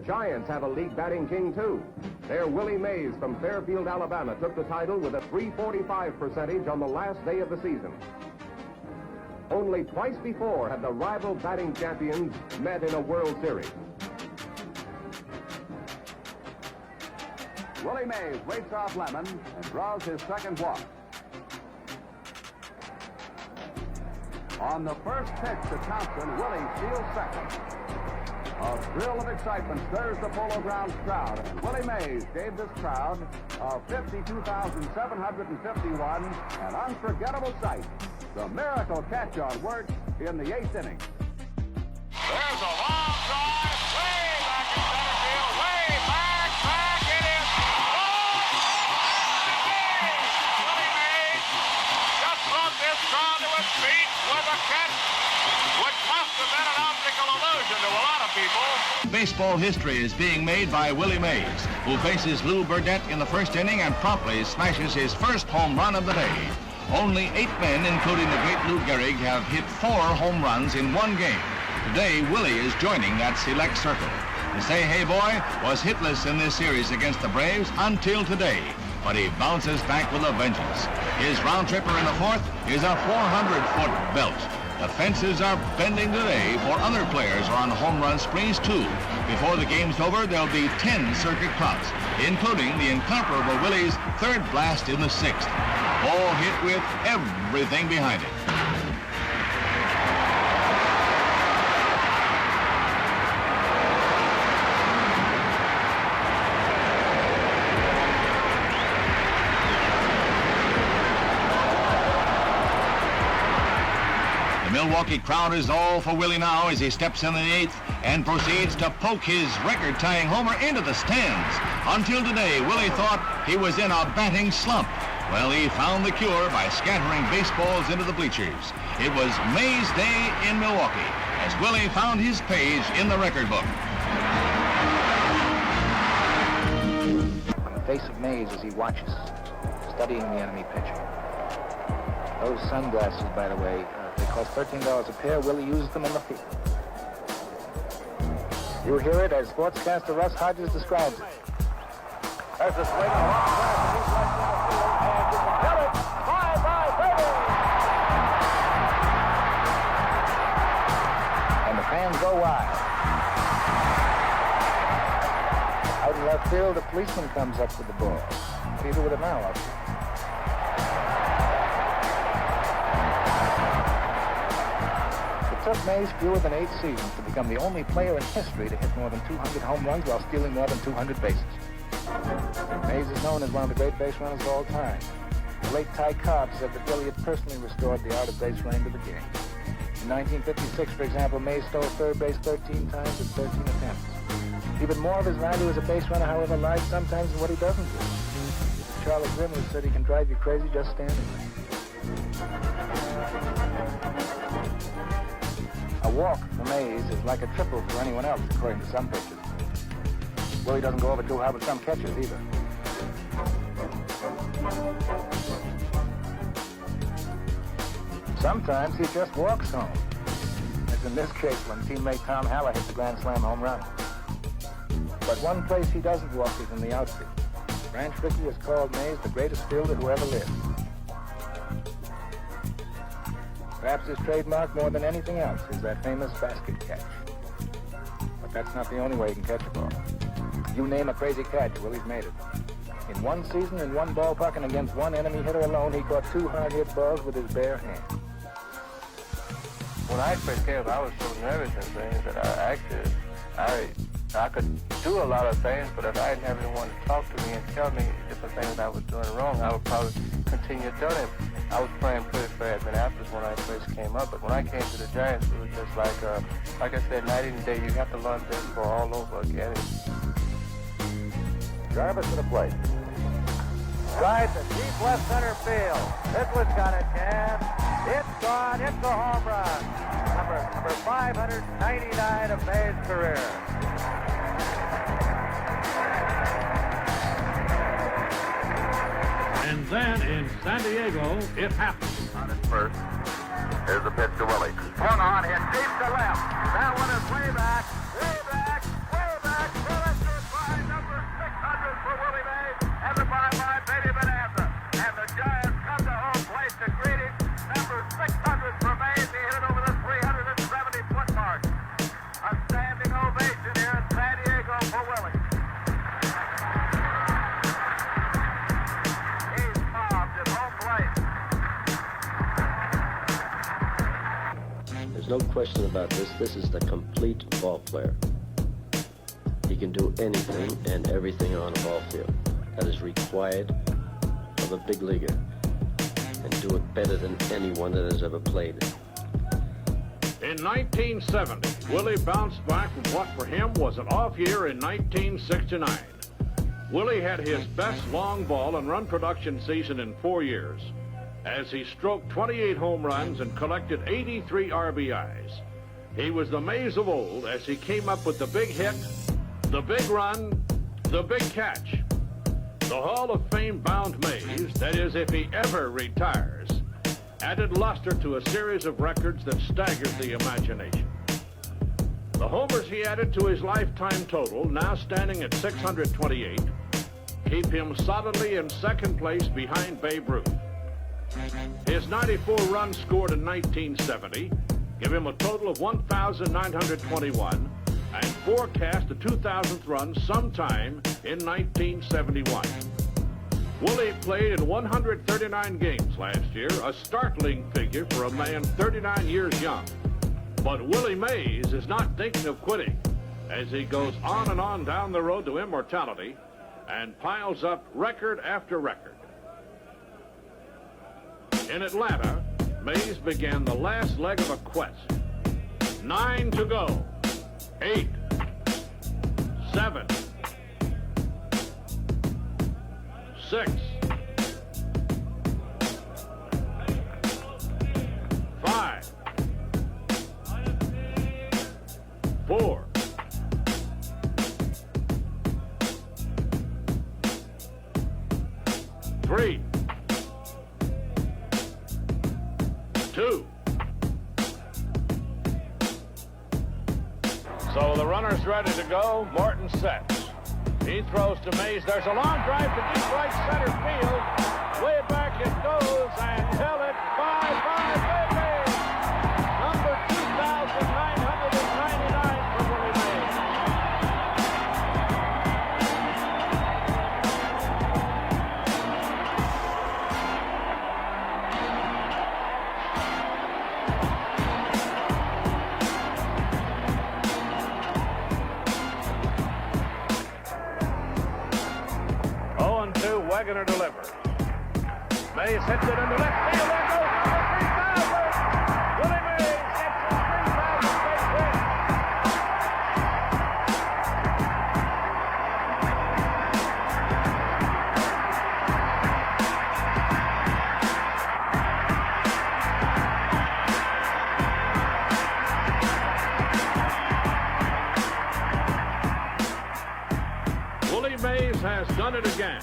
Giants have a league batting king, too. Their Willie Mays from Fairfield, Alabama, took the title with a .345 percentage on the last day of the season. Only twice before had the rival batting champions met in a World Series. Willie Mays waits off Lemon and draws his second walk. On the first pitch to Thompson, Willie steals second. A thrill of excitement stirs the Polo Grounds crowd, and Willie Mays gave this crowd of 52,751 an unforgettable sight. The miracle catch-on worked in the 8th inning. There's a long drive, way back in center field, way back, it is gone! Willie Mays just brought this crowd to its feet with a catch which must have been an optical illusion to a lot of people. Baseball history is being made by Willie Mays, who faces Lou Burdett in the first inning and promptly smashes his first home run of the day. Only 8 men, including the great Lou Gehrig, have hit 4 home runs in one game. Today, Willie is joining that select circle. The Say-Hey Boy was hitless in this series against the Braves until today, but he bounces back with a vengeance. His round-tripper in the 4th is a 400-foot belt. The fences are bending today, for other players are on home run sprees too. Before the game's over, there'll be 10 circuit crops, including the incomparable Willie's 3rd blast in the 6th. All hit with everything behind it. The Milwaukee crowd is all for Willie now as he steps in the 8th and proceeds to poke his record-tying homer into the stands. Until today, Willie thought he was in a batting slump. Well, he found the cure by scattering baseballs into the bleachers. It was Mays Day in Milwaukee as Willie found his page in the record book. On the face of Mays as he watches, studying the enemy pitcher. Those sunglasses, by the way, they cost $13 a pair. Willie uses them in the field. You hear it as sportscaster Russ Hodges describes it. There's a swing, a long pass, and he's right down the field, and you can tell it. Bye-bye, baby! And the fans go wild. Out in left field, a policeman comes up with the ball. What do you do with it now, officer? It took Mays fewer than 8 seasons to become the only player in history to hit more than 200 home runs while stealing more than 200 bases. Mays is known as one of the great base runners of all time. The late Ty Cobb said that Willie had personally restored the art of base running to the game. In 1956, for example, Mays stole third base 13 times in 13 attempts. Even more of his value as a base runner, however, lies sometimes in what he doesn't do. Charlie Grimley said he can drive you crazy just standing there. A walk for Mays is like a triple for anyone else, according to some pitchers. Willie doesn't go over too hard with some catchers either. Sometimes he just walks home, as in this case when teammate Tom Haller hit the grand slam home run. But one place he doesn't walk is in the outfield. Branch Rickey has called Mays the greatest fielder who ever lived. Perhaps his trademark more than anything else is that famous basket catch. But that's not the only way he can catch a ball. You name a crazy catch, Willie's made it. In one season, in one ballpark, and against one enemy hitter alone, he caught 2 hard-hit balls with his bare hand. When I first came, I was so nervous and things that I could do a lot of things, but if I didn't have anyone to talk to me and tell me different things I was doing wrong, I would probably continue doing it. I was playing pretty for Minneapolis when I first came up, but when I came to the Giants, it was just like I said, night and day, you have to learn baseball all over again. Jarvis to the plate. Drive to deep left center field. This one's got a chance. It's gone. It's a home run. Number 599 of Mays' career. And then in San Diego, it happened. On his first. Here's the pitch to Willie. Swung on, hit deep to left. That one is way back, way back, way back. no question about this. This is the complete ball player. He can do anything and everything on a ball field. That is required of a big leaguer, and do it better than anyone that has ever played. In 1970, Willie bounced back from what for him was an off year in 1969. Willie had his best long ball and run production season in 4 years, as he stroked 28 home runs and collected 83 RBIs. He was the Mays of old as he came up with the big hit, the big run, the big catch. The Hall of Fame bound Mays, that is, if he ever retires, added luster to a series of records that staggered the imagination. The homers he added to his lifetime total, now standing at 628, keep him solidly in second place behind Babe Ruth. His 94 runs scored in 1970 give him a total of 1,921 and forecast a 2,000th run sometime in 1971. Willie played in 139 games last year, a startling figure for a man 39 years young. But Willie Mays is not thinking of quitting as he goes on and on down the road to immortality and piles up record after record. In Atlanta, Mays began the last leg of a quest. 9 to go. 8, 7, 6, 5, 4, 3, 2. So the runner's ready to go. Morton sets. He throws to Mays. There's a long drive to deep right center field. Way back it goes and held it by Willie Mays. Number 2,999 for Willie Mays. Wegener delivers. Mays hits it into left field. There goes number 3,000. Willie Mays gets his 3,000th base hit. Willie Mays has done it again.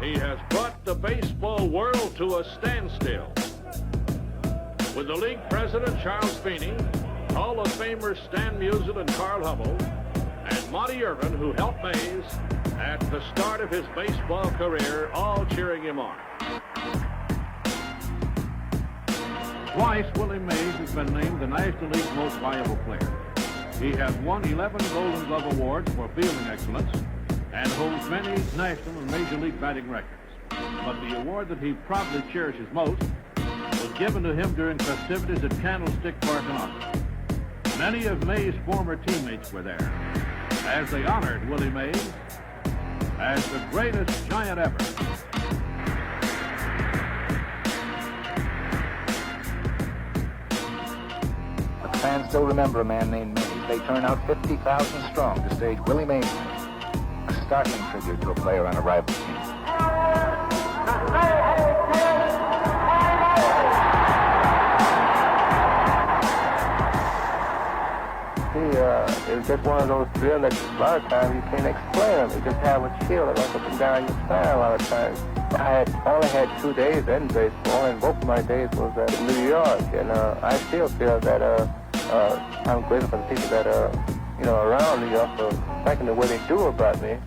He has brought the baseball world to a standstill. With the league president, Charles Feeney, Hall of Famers Stan Musial and Carl Hubbell, and Monty Irvin, who helped Mays at the start of his baseball career, all cheering him on. Twice, Willie Mays has been named the National League's most valuable player. He has won 11 Golden Glove Awards for fielding excellence and holds many national and major league batting records. But the award that he probably cherishes most was given to him during festivities at Candlestick Park in August. Many of Mays' former teammates were there as they honored Willie Mays as the greatest giant ever. But fans still remember a man named Mays. They turn out 50,000 strong to stage Willie Mays, a startling figure to a player on a rival team. It's just one of those thrills that a lot of times you can't explain them. You just have a chill that runs up and down your spine a lot of times. I only had 2 days in baseball, and both of my days was at New York, and I still feel that I'm grateful for the people that are around New York for thinking the way they do about me.